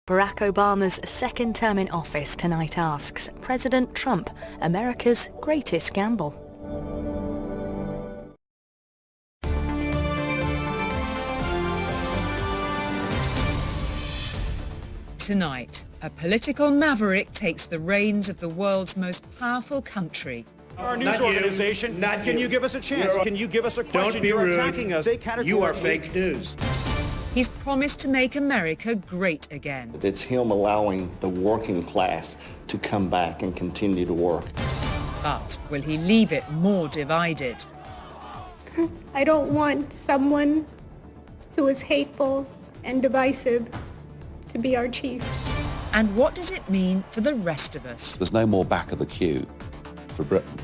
Barack Obama's second term in office tonight asks President Trump America's greatest gamble. Tonight, a political maverick takes the reins of the world's most powerful country. Our news organization, can you give us a chance? Can you give us a question? Don't be rude. You're attacking us. You are fake news. He's promised to make America great again. It's him allowing the working class to come back and continue to work. But will he leave it more divided? I don't want someone who is hateful and divisive to be our chief. And what does it mean for the rest of us? There's no more back of the queue for Britain.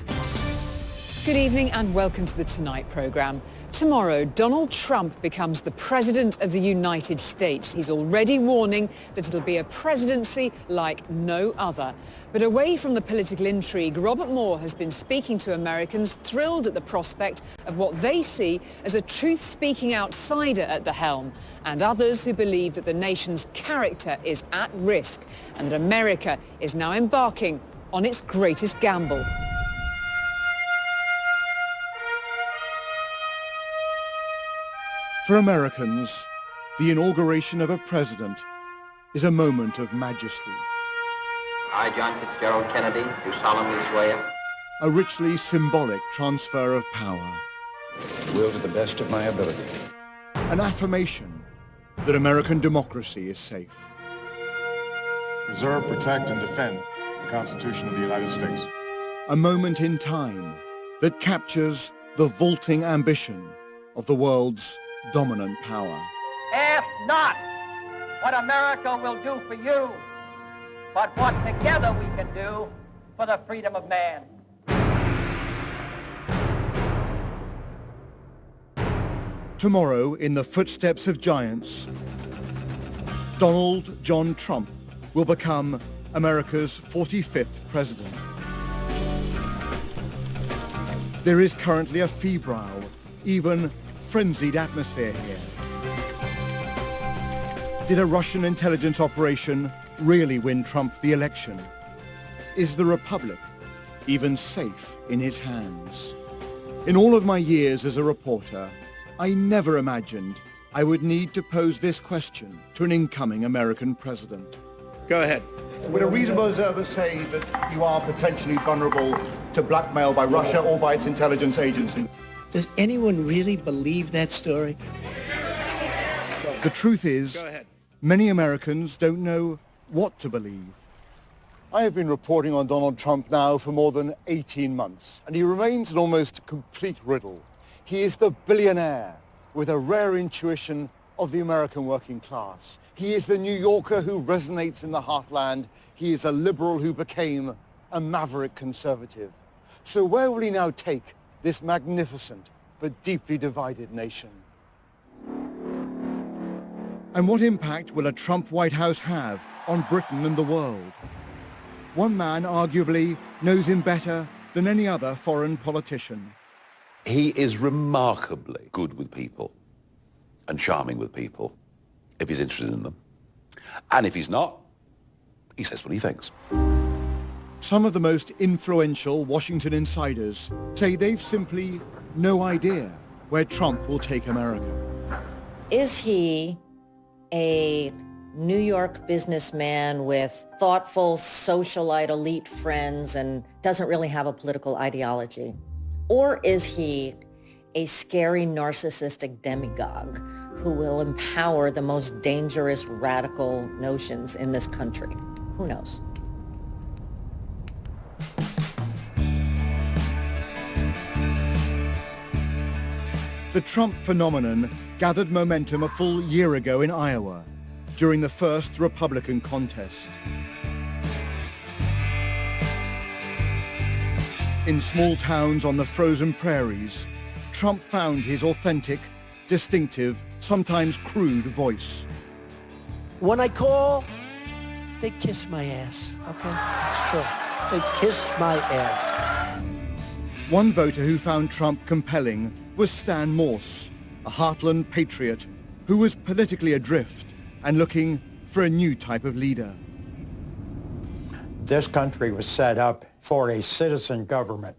Good evening and welcome to the Tonight Programme. Tomorrow, Donald Trump becomes the President of the United States. He's already warning that it'll be a presidency like no other. But away from the political intrigue, Robert Moore has been speaking to Americans thrilled at the prospect of what they see as a truth-speaking outsider at the helm, and others who believe that the nation's character is at risk and that America is now embarking on its greatest gamble. For Americans, the inauguration of a president is a moment of majesty. I, John Fitzgerald Kennedy, do solemnly swear. A richly symbolic transfer of power. Will to the best of my ability. An affirmation that American democracy is safe. Preserve, protect, and defend the Constitution of the United States. A moment in time that captures the vaulting ambition of the world's dominant power. Ask not what America will do for you, but what together we can do for the freedom of man. Tomorrow, in the footsteps of giants, Donald John Trump will become America's 45th president. There is currently a febrile, even frenzied atmosphere here. Did a Russian intelligence operation really win Trump the election? Is the Republic even safe in his hands? In all of my years as a reporter, I never imagined I would need to pose this question to an incoming American president. Go ahead. Would a reasonable observer say that you are potentially vulnerable to blackmail by Russia or by its intelligence agency? Does anyone really believe that story? The truth is, many Americans don't know what to believe. I have been reporting on Donald Trump now for more than 18 months, and he remains an almost complete riddle. He is the billionaire with a rare intuition of the American working class. He is the New Yorker who resonates in the heartland. He is a liberal who became a maverick conservative. So where will he now take this magnificent but deeply divided nation? And what impact will a Trump White House have on Britain and the world? One man arguably knows him better than any other foreign politician. He is remarkably good with people and charming with people if he's interested in them. And if he's not, he says what he thinks. Some of the most influential Washington insiders say they've simply no idea where Trump will take America. Is he a New York businessman with thoughtful socialite elite friends and doesn't really have a political ideology? Or is he a scary narcissistic demagogue who will empower the most dangerous radical notions in this country? Who knows? The Trump phenomenon gathered momentum a full year ago in Iowa during the first Republican contest. In small towns on the frozen prairies, Trump found his authentic, distinctive, sometimes crude voice. When I call, they kiss my ass, okay? It's true. They kiss my ass. One voter who found Trump compelling was Stan Morse, a heartland patriot who was politically adrift and looking for a new type of leader. This country was set up for a citizen government,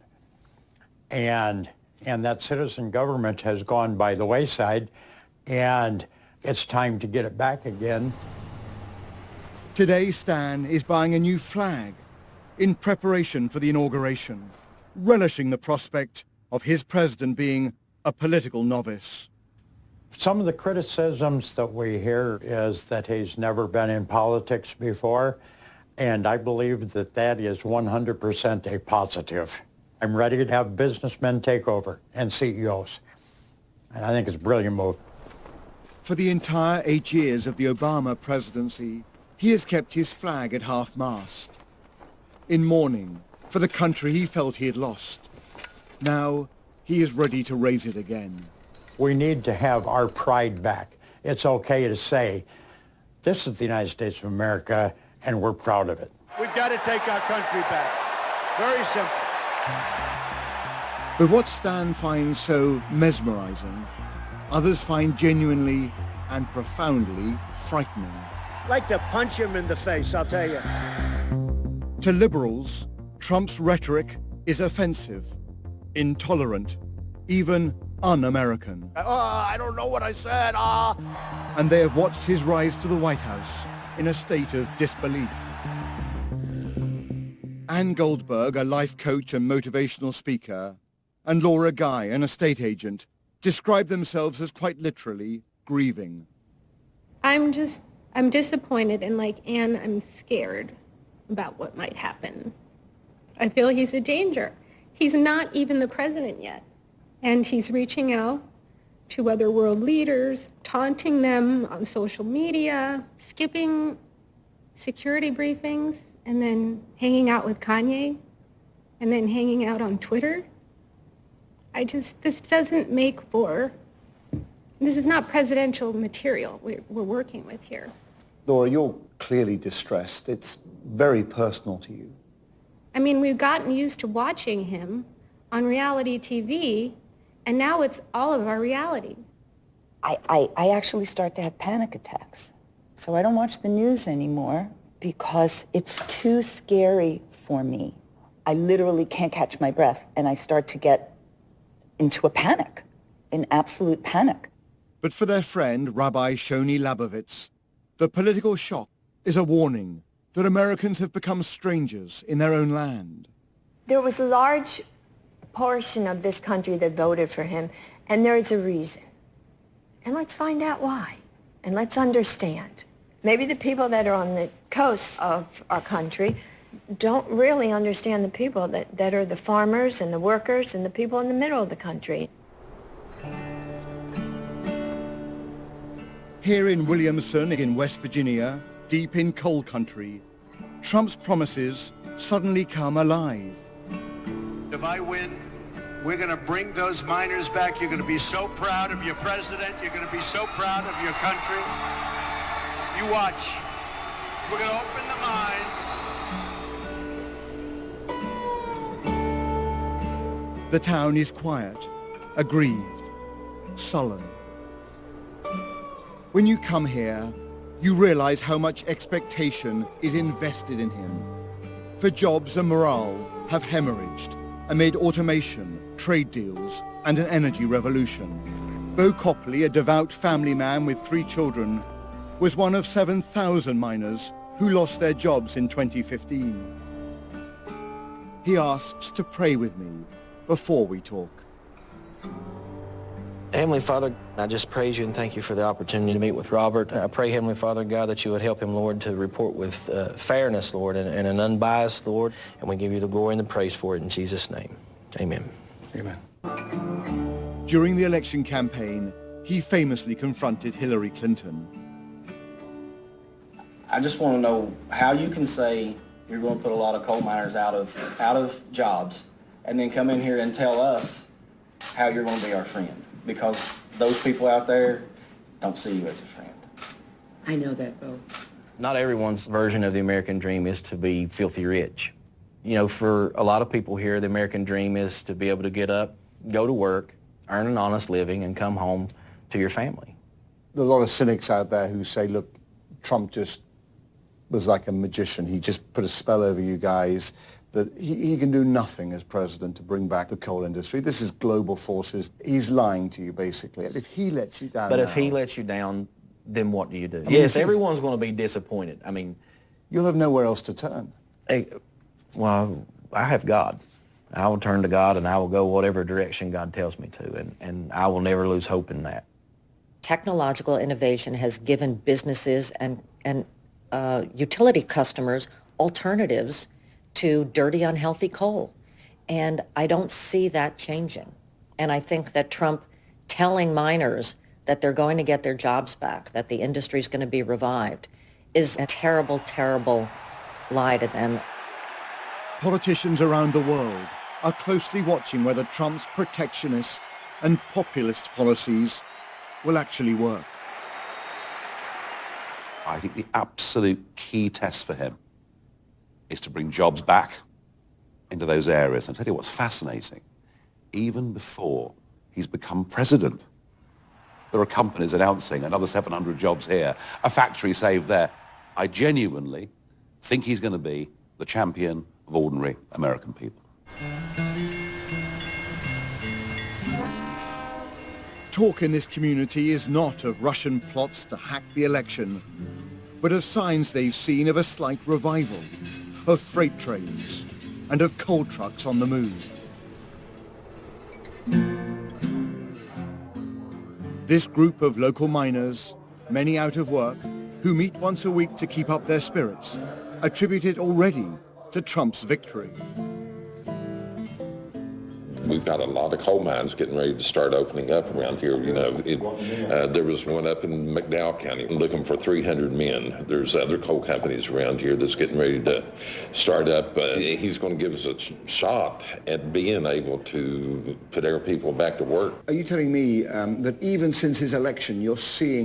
and that citizen government has gone by the wayside, and it's time to get it back again. Today, Stan is buying a new flag in preparation for the inauguration, relishing the prospect of his president being a political novice. Some of the criticisms that we hear is that he's never been in politics before, and I believe that that is 100% a positive. I'm ready to have businessmen take over and CEOs, and I think it's a brilliant move. For the entire 8 years of the Obama presidency, he has kept his flag at half-mast, in mourning for the country he felt he had lost. Now, he is ready to raise it again. We need to have our pride back. It's okay to say, this is the United States of America, and we're proud of it. We've got to take our country back. Very simple. But what Stan finds so mesmerizing, others find genuinely and profoundly frightening. Like to punch him in the face, I'll tell you. To liberals, Trump's rhetoric is offensive, intolerant, even un-American. I don't know what I said. And they have watched his rise to the White House in a state of disbelief. Ann Goldberg, a life coach and motivational speaker, and Laura Guy, an estate agent, describe themselves as quite literally grieving. I'm disappointed, and like Anne, I'm scared about what might happen. I feel he's a danger. He's not even the president yet. And he's reaching out to other world leaders, taunting them on social media, skipping security briefings, and then hanging out with Kanye, and then hanging out on Twitter. This doesn't make for, this is not presidential material we're working with here. Laura, you're clearly distressed. It's very personal to you. I mean, we've gotten used to watching him on reality TV, and now it's all of our reality. I actually start to have panic attacks. So I don't watch the news anymore because it's too scary for me. I literally can't catch my breath, and I start to get into a panic, an absolute panic. But for their friend, Rabbi Shoni Labovitz, the political shock is a warning that Americans have become strangers in their own land. There was a large portion of this country that voted for him, and there is a reason. And let's find out why, and let's understand. Maybe the people that are on the coast of our country don't really understand the people that are the farmers and the workers and the people in the middle of the country. Here in Williamson, in West Virginia, deep in coal country, Trump's promises suddenly come alive. If I win, we're going to bring those miners back. You're going to be so proud of your president. You're going to be so proud of your country. You watch. We're going to open the mine. The town is quiet, aggrieved, sullen. When you come here, you realize how much expectation is invested in him. For jobs and morale have hemorrhaged amid automation, trade deals, and an energy revolution. Bo Copley, a devout family man with 3 children, was one of 7,000 miners who lost their jobs in 2015. He asks to pray with me before we talk. Heavenly Father, I just praise you and thank you for the opportunity to meet with Robert. I pray, Heavenly Father, God, that you would help him, Lord, to report with fairness, Lord, and an unbiased, Lord, and we give you the glory and the praise for it in Jesus' name. Amen. Amen. During the election campaign, he famously confronted Hillary Clinton. I just want to know how you can say you're going to put a lot of coal miners out of jobs and then come in here and tell us how you're going to be our friend. Because those people out there don't see you as a friend. I know that, Bo. Not everyone's version of the American dream is to be filthy rich. You know, for a lot of people here, the American dream is to be able to get up, go to work, earn an honest living, and come home to your family. There are a lot of cynics out there who say, look, Trump just was like a magician. He just put a spell over you guys, that he can do nothing as president to bring back the coal industry. This is global forces. He's lying to you, basically. If he lets you down But now, if he lets you down, then what do you do? I mean, Yes, everyone's going to be disappointed. I mean, you'll have nowhere else to turn. Well, I have God. I will turn to God, and I will go whatever direction God tells me to, and I will never lose hope in that. Technological innovation has given businesses and utility customers alternatives to dirty, unhealthy coal. And I don't see that changing. And I think that Trump telling miners that they're going to get their jobs back, that the industry is going to be revived, is a terrible, terrible lie to them. Politicians around the world are closely watching whether Trump's protectionist and populist policies will actually work. I think the absolute key test for him is to bring jobs back into those areas. And I'll tell you what's fascinating. Even before he's become president, there are companies announcing another 700 jobs here, a factory saved there. I genuinely think he's going to be the champion of ordinary American people. Talk in this community is not of Russian plots to hack the election, but of signs they've seen of a slight revival, of freight trains and of coal trucks on the move. This group of local miners, many out of work, who meet once a week to keep up their spirits, attribute it already to Trump's victory. We've got a lot of coal mines getting ready to start opening up around here. You know, there was one up in McDowell County looking for 300 men. There's other coal companies around here that's getting ready to start up. He's going to give us a shot at being able to put our people back to work. Are you telling me that even since his election, you're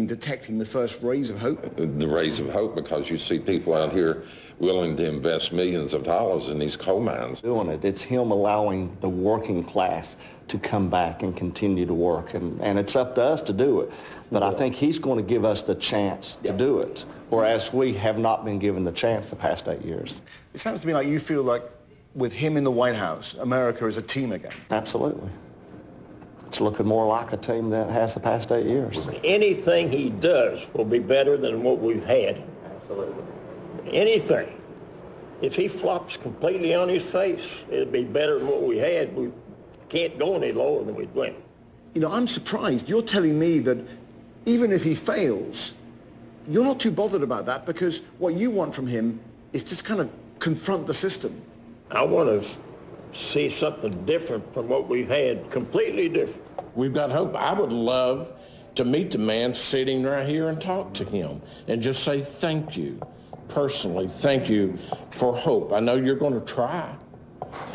detecting the first rays of hope? The rays of hope, because you see people out here willing to invest millions of dollars in these coal mines. Doing it. It's him allowing the working class to come back and continue to work. And it's up to us to do it. But I think he's going to give us the chance to do it, whereas we have not been given the chance the past 8 years. It sounds to me like you feel like with him in the White House, America is a team again. Absolutely. It's looking more like a team than it has the past 8 years. Anything he does will be better than what we've had. Absolutely. Anything. If he flops completely on his face, it'll be better than what we had. We can't go any lower than we went. You know, I'm surprised. You're telling me that even if he fails, you're not too bothered about that, because what you want from him is just kind of confront the system. I want to see something different from what we've had, completely different. We've got hope. I would love to meet the man sitting right here and talk to him and just say thank you. Personally, thank you for hope. I know you're going to try,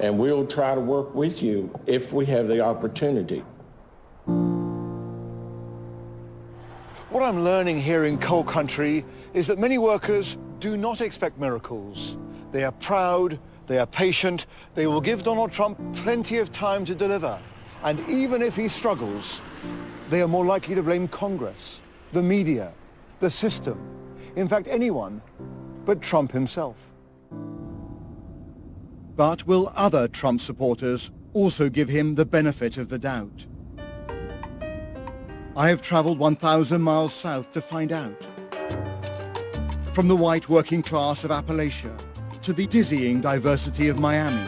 and we'll try to work with you if we have the opportunity. What I'm learning here in coal country is that many workers do not expect miracles. They are proud, they are patient, they will give Donald Trump plenty of time to deliver. And even if he struggles, they are more likely to blame Congress, the media, the system, in fact anyone but Trump himself. But will other Trump supporters also give him the benefit of the doubt? I have traveled 1,000 miles south to find out. From the white working class of Appalachia to the dizzying diversity of Miami.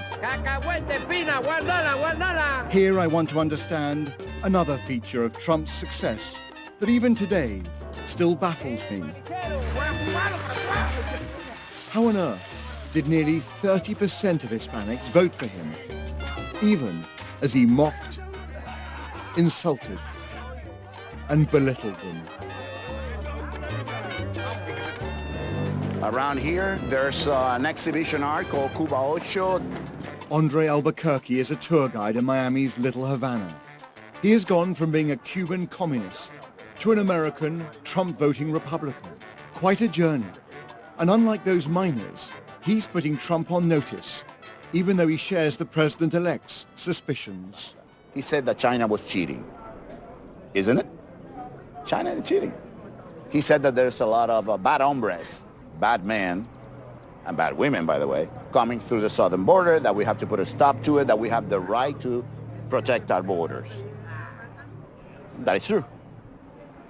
Here I want to understand another feature of Trump's success that even today still baffles me. How on earth did nearly 30% of Hispanics vote for him, even as he mocked, insulted, and belittled them? Around here, there's an exhibition art called Cuba Ocho. Andre Albuquerque is a tour guide in Miami's Little Havana. He has gone from being a Cuban communist to an American Trump-voting Republican. Quite a journey. And unlike those miners, he's putting Trump on notice, even though he shares the president-elect's suspicions. He said that China was cheating. Isn't it? China is cheating. He said that there's a lot of bad hombres, bad men, and bad women, by the way, coming through the southern border, that we have to put a stop to it, that we have the right to protect our borders. That is true.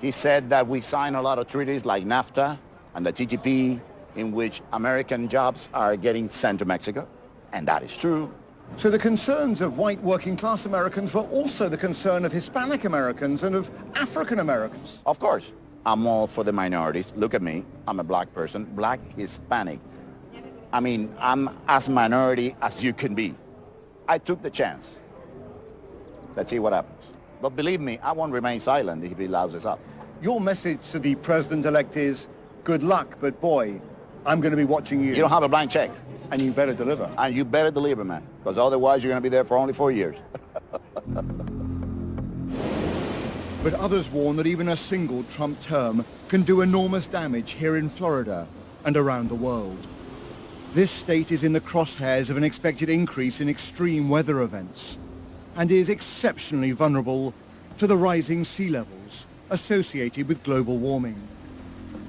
He said that we sign a lot of treaties like NAFTA and the TTP, in which American jobs are getting sent to Mexico, and that is true. So the concerns of white working class Americans were also the concern of Hispanic Americans and of African Americans. Of course. I'm all for the minorities. Look at me. I'm a black person, black Hispanic. I mean, I'm as minority as you can be. I took the chance. Let's see what happens. But believe me, I won't remain silent if he allows us up. Your message to the president-elect is, good luck, but boy, I'm going to be watching you. You don't have a blank check. And you better deliver. And you better deliver, man, because otherwise you're going to be there for only 4 years. But others warn that even a single Trump term can do enormous damage here in Florida and around the world. This state is in the crosshairs of an expected increase in extreme weather events and is exceptionally vulnerable to the rising sea levels associated with global warming.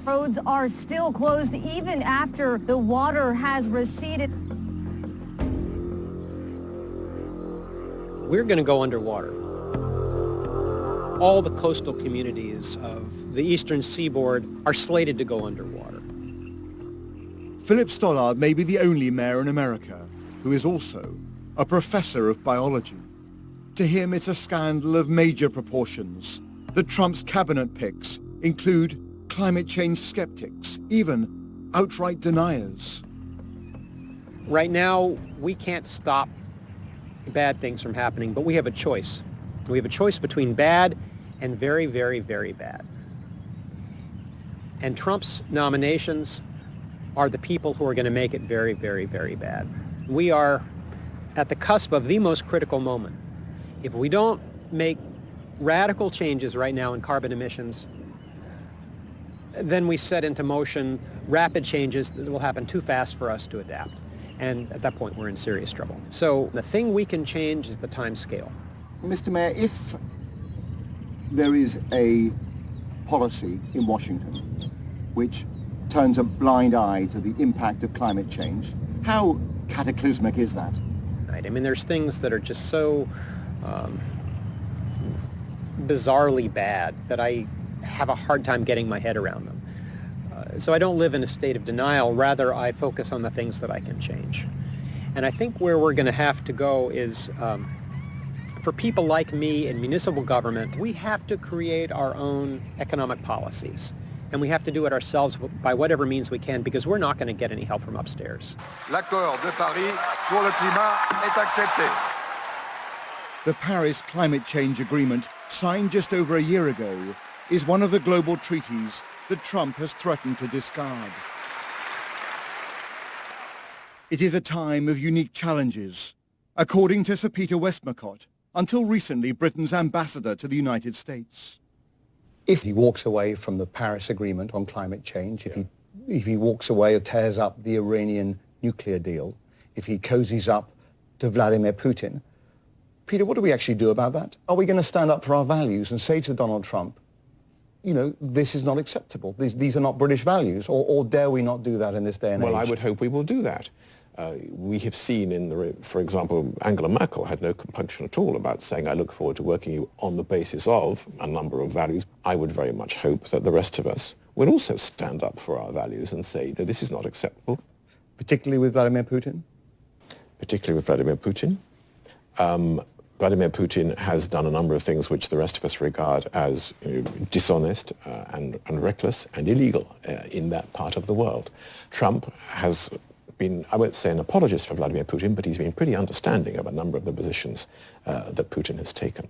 Roads are still closed even after the water has receded. We're going to go underwater. All the coastal communities of the eastern seaboard are slated to go underwater. Philip Stollard may be the only mayor in America who is also a professor of biology. To him, it's a scandal of major proportions that Trump's cabinet picks include climate change skeptics, even outright deniers. Right now, we can't stop bad things from happening, but we have a choice. We have a choice between bad and very, very, very bad. And Trump's nominations are the people who are going to make it very, very, very bad. We are at the cusp of the most critical moment. If we don't make radical changes right now in carbon emissions, then we set into motion rapid changes that will happen too fast for us to adapt. And at that point, we're in serious trouble. So the thing we can change is the time scale. Mr. Mayor, if there is a policy in Washington which turns a blind eye to the impact of climate change, how cataclysmic is that? Right. I mean, there's things that are just so bizarrely bad that I have a hard time getting my head around them. So I don't live in a state of denial. Rather, I focus on the things that I can change. And I think where we're going to have to go is, for people like me in municipal government, we have to create our own economic policies. And we have to do it ourselves by whatever means we can, because we're not going to get any help from upstairs. L'accord de Paris pour le climat est accepté. The Paris Climate Change Agreement, signed just over a year ago, is one of the global treaties that Trump has threatened to discard. It is a time of unique challenges. According to Sir Peter Westmacott, until recently Britain's ambassador to the United States. If he walks away from the Paris Agreement on climate change, if he walks away or tears up the Iranian nuclear deal, if he cozies up to Vladimir Putin, Peter, what do we actually do about that? Are we going to stand up for our values and say to Donald Trump, you know, this is not acceptable, these are not British values, or dare we not do that in this day and age? Well, I would hope we will do that. We have seen for example, Angela Merkel had no compunction at all about saying, I look forward to working you on the basis of a number of values. I would very much hope that the rest of us would also stand up for our values and say, no, this is not acceptable. Particularly with Vladimir Putin? Particularly with Vladimir Putin. Vladimir Putin has done a number of things which the rest of us regard as dishonest and reckless and illegal in that part of the world. Trump has been, I won't say an apologist for Vladimir Putin, but he's been pretty understanding of a number of the positions that Putin has taken.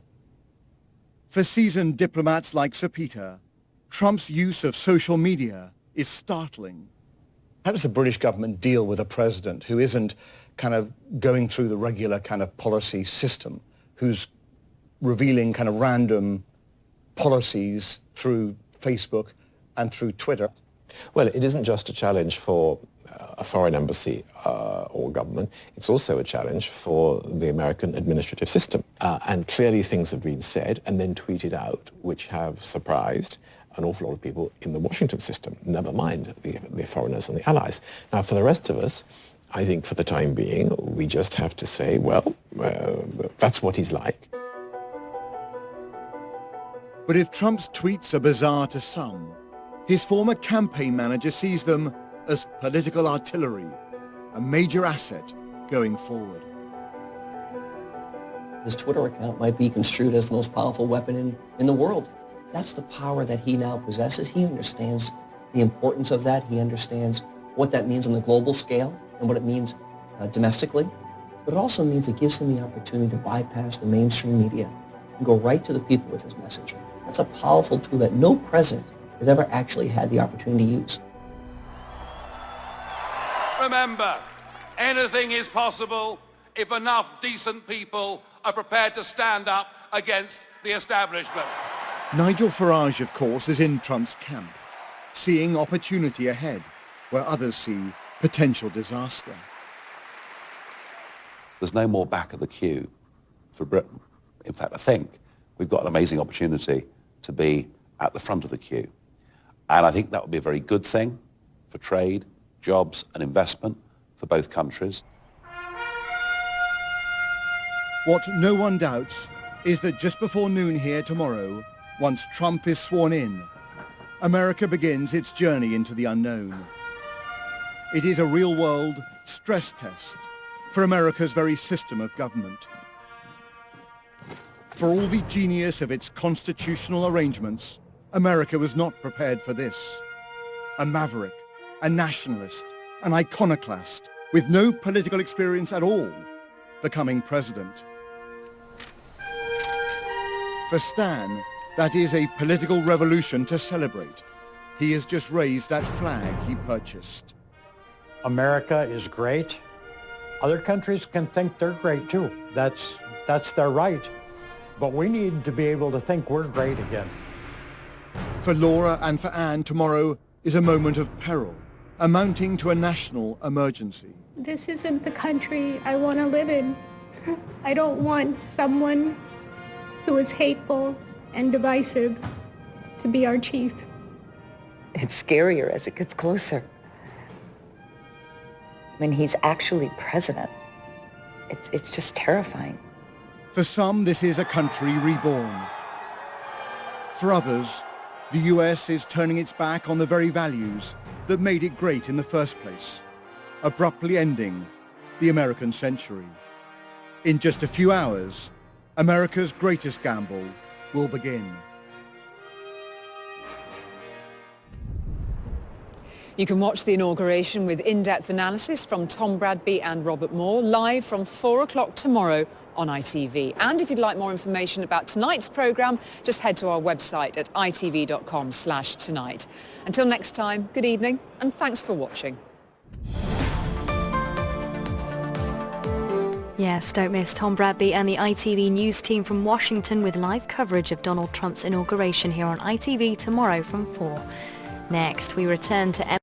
For seasoned diplomats like Sir Peter, Trump's use of social media is startling. How does the British government deal with a president who isn't kind of going through the regular kind of policy system, who's revealing kind of random policies through Facebook and through Twitter? Well, it isn't just a challenge for a foreign embassy or government. It's also a challenge for the American administrative system. And clearly things have been said and then tweeted out which have surprised an awful lot of people in the Washington system, never mind the foreigners and the allies. Now, for the rest of us, I think for the time being, we just have to say, well, that's what he's like. But if Trump's tweets are bizarre to some, his former campaign manager sees them as political artillery, a major asset going forward. His Twitter account might be construed as the most powerful weapon in the world. That's the power that he now possesses. He understands the importance of that. He understands what that means on the global scale and what it means domestically. But it also means it gives him the opportunity to bypass the mainstream media and go right to the people with his message. That's a powerful tool that no president has ever actually had the opportunity to use. Remember, anything is possible if enough decent people are prepared to stand up against the establishment. Nigel Farage, of course, is in Trump's camp, seeing opportunity ahead where others see potential disaster. There's no more back of the queue for Britain. In fact, I think we've got an amazing opportunity to be at the front of the queue. And I think that would be a very good thing for trade, jobs and investment for both countries. What no one doubts is that just before noon here tomorrow, once Trump is sworn in, America begins its journey into the unknown. It is a real-world stress test for America's very system of government. For all the genius of its constitutional arrangements, America was not prepared for this. A maverick, a nationalist, an iconoclast, with no political experience at all, becoming president. For Stan, that is a political revolution to celebrate. He has just raised that flag he purchased. America is great. Other countries can think they're great too. That's their right. But we need to be able to think we're great again. For Laura and for Anne, tomorrow is a moment of peril, amounting to a national emergency. This isn't the country I want to live in. I don't want someone who is hateful and divisive to be our chief. It's scarier as it gets closer. When he's actually president, it's just terrifying. For some, this is a country reborn. For others, the US is turning its back on the very values that made it great in the first place, abruptly ending the American century. In just a few hours, America's greatest gamble will begin. You can watch the inauguration with in-depth analysis from Tom Bradby and Robert Moore live from 4 o'clock tomorrow on ITV. And if you'd like more information about tonight's programme, just head to our website at itv.com/tonight. Until next time, good evening and thanks for watching. Yes, don't miss Tom Bradby and the ITV News team from Washington with live coverage of Donald Trump's inauguration here on ITV tomorrow from 4. Next, we return to